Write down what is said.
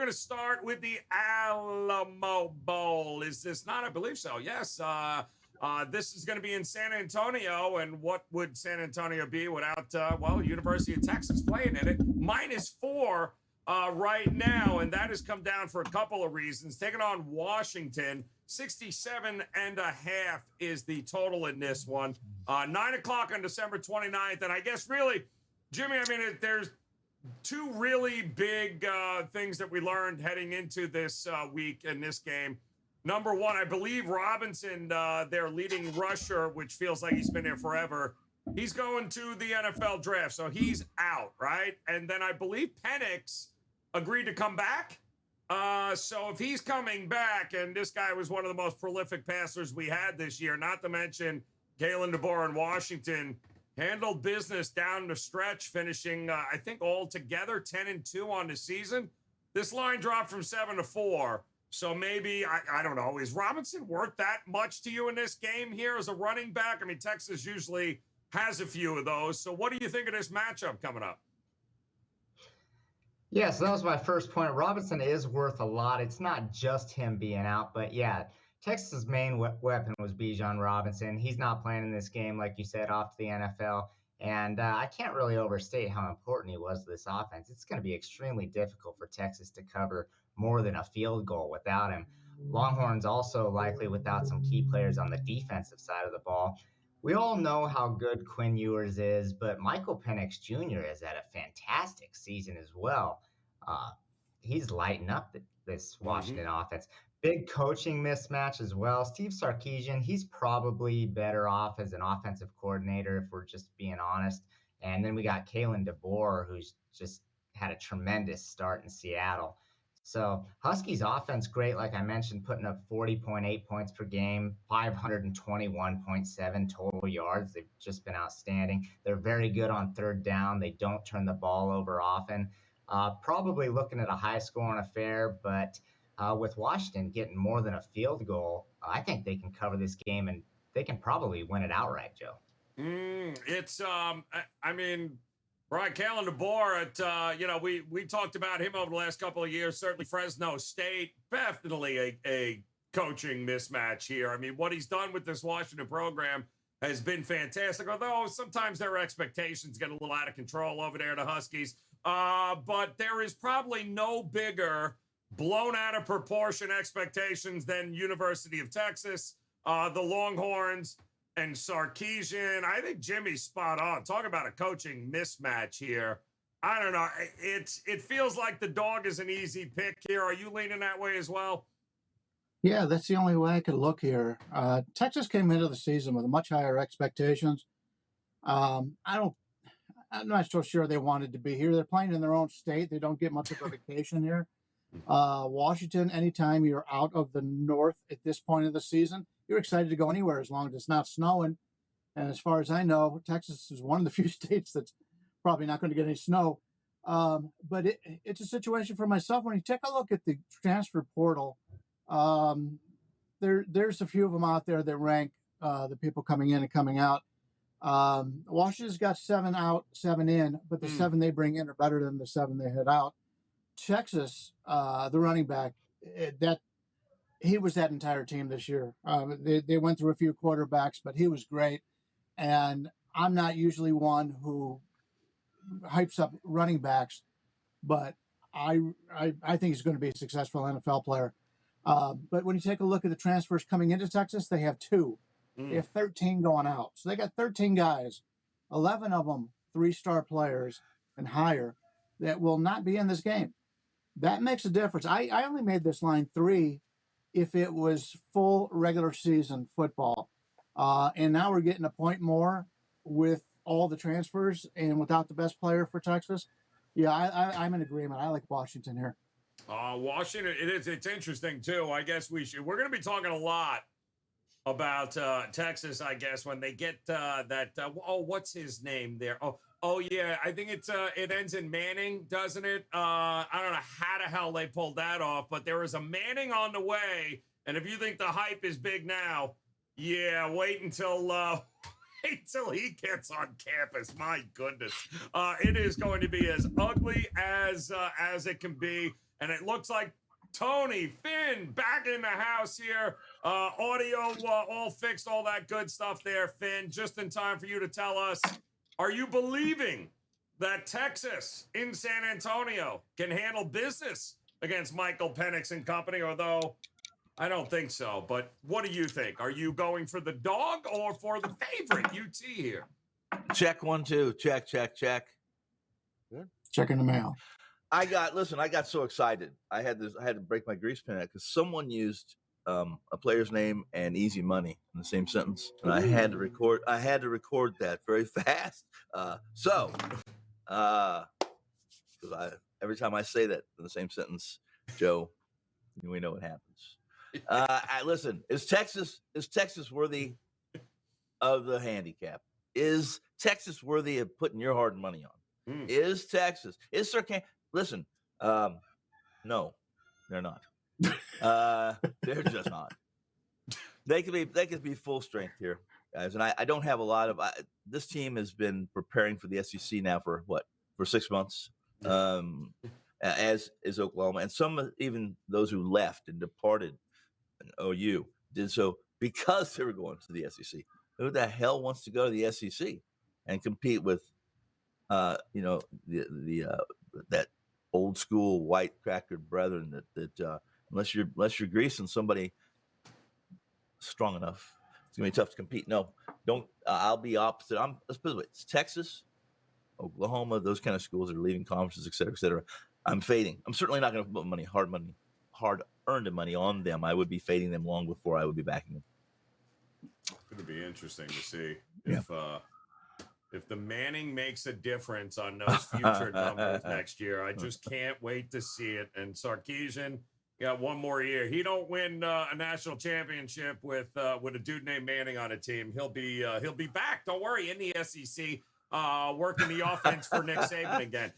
going to start with the Alamo Bowl. Is this not? I believe so. Yes. This is going to be in San Antonio. And what would San Antonio be without, University of Texas playing in it? -4 right now. And that has come down for a couple of reasons. Taking on Washington, 67.5 is the total in this one. 9 o'clock on December 29th. And I guess really, Jimmy, there's two really big things that we learned heading into this week in this game. Number one, I believe Robinson, their leading rusher, which feels like he's been there forever, he's going to the NFL draft, so he's out, right? And then I believe Penix agreed to come back. So if he's coming back, and this guy was one of the most prolific passers we had this year, not to mention Kalen DeBoer in Washington, handled business down the stretch, finishing, I think, altogether 10-2 on the season. This line dropped from 7-4. So maybe, I don't know, is Robinson worth that much to you in this game here as a running back? I mean, Texas usually has a few of those. So what do you think of this matchup coming up? Yeah, so that was my first point. Robinson is worth a lot. It's not just him being out, but yeah, Texas' main weapon was Bijan Robinson. He's not playing in this game, like you said, off to the NFL. And I can't really overstate how important he was to this offense. It's going to be extremely difficult for Texas to cover more than a field goal without him. Longhorns also likely without some key players on the defensive side of the ball. We all know how good Quinn Ewers is, but Michael Penix Jr. has had a fantastic season as well. He's lighting up this Washington offense. Big coaching mismatch as well. Steve Sarkisian, he's probably better off as an offensive coordinator if we're just being honest. And then we got Kalen DeBoer, who's just had a tremendous start in Seattle. So Huskies offense, great, like I mentioned, putting up 40.8 points per game, 521.7 total yards. They've just been outstanding. They're very good on third down. They don't turn the ball over often. Probably looking at a high-scoring affair, but with Washington getting more than a field goal, I think they can cover this game, and they can probably win it outright, Joe. Brian Kalen DeBoer, we talked about him over the last couple of years. Certainly Fresno State, definitely a coaching mismatch here. I mean, what he's done with this Washington program has been fantastic, although sometimes their expectations get a little out of control over there, the Huskies. But there is probably no bigger blown out of proportion expectations than University of Texas, the Longhorns, and Sarkisian. I think Jimmy's spot on. Talk about a coaching mismatch here. I don't know. It feels like the dog is an easy pick here. Are you leaning that way as well? Yeah, that's the only way I could look here. Texas came into the season with much higher expectations. I'm not so sure they wanted to be here. They're playing in their own state. They don't get much of a vacation here. Washington, anytime you're out of the north at this point of the season, you're excited to go anywhere as long as it's not snowing. And as far as I know, Texas is one of the few states that's probably not going to get any snow. But it's a situation for myself. When you take a look at the transfer portal, there's a few of them out there that rank the people coming in and coming out. Washington's got 7 out, 7 in, but the 7 they bring in are better than the 7 they had out. Texas, the running back, he was that entire team this year. They went through a few quarterbacks, but he was great. And I'm not usually one who hypes up running backs, but I think he's going to be a successful NFL player. But when you take a look at the transfers coming into Texas, they have 2. They have 13 going out. So they got 13 guys, 11 of them 3-star players and higher, that will not be in this game. That makes a difference. I only made this line 3 if it was full regular season football. And now we're getting a point more with all the transfers and without the best player for Texas. Yeah, I'm in agreement. I like Washington here. Washington, it's interesting too. I guess we're going to be talking a lot about Texas, I guess, when they get what's his name there? Oh yeah, I think it ends in Manning, doesn't it? I don't know how the hell they pulled that off, but there is a Manning on the way, and if you think the hype is big now, yeah, wait until he gets on campus. My goodness, it is going to be as ugly as it can be. And it looks like Tony, Finn, back in the house here. Audio all fixed, all that good stuff there, Finn. Just in time for you to tell us, are you believing that Texas in San Antonio can handle business against Michael Penix and company? Although I don't think so. But what do you think? Are you going for the dog or for the favorite UT here? Check 1, 2. Check. Checking the mail. I got so excited. I had to break my grease pen because someone used a player's name and easy money in the same sentence, and I had to record that very fast. Because every time I say that in the same sentence, Joe, we know what happens. Listen, is Texas worthy of the handicap? Is Texas worthy of putting your hard money on? Is Texas? Is Sir? Listen, no, they're not. They're just not. They could be full strength here, guys. And I don't have a lot of. This team has been preparing for the SEC now for 6 months. As is Oklahoma, and some even those who left and departed OU did so because they were going to the SEC. Who the hell wants to go to the SEC and compete with, that old school white crackered brethren that unless you're greasing somebody strong enough, it's gonna be tough to compete. No, don't. I'll be opposite. Let's put it this way. It's Texas, Oklahoma, those kind of schools are leaving conferences, et cetera, et cetera. I'm fading. I'm certainly not going to put hard-earned money on them. I would be fading them long before I would be backing them. It's going to be interesting to see if the Manning makes a difference on those future numbers next year. I just can't wait to see it. And Sarkisian got one more year. He don't win a national championship with a dude named Manning on a team. He'll be back. Don't worry, in the SEC. Working the offense for Nick Saban again.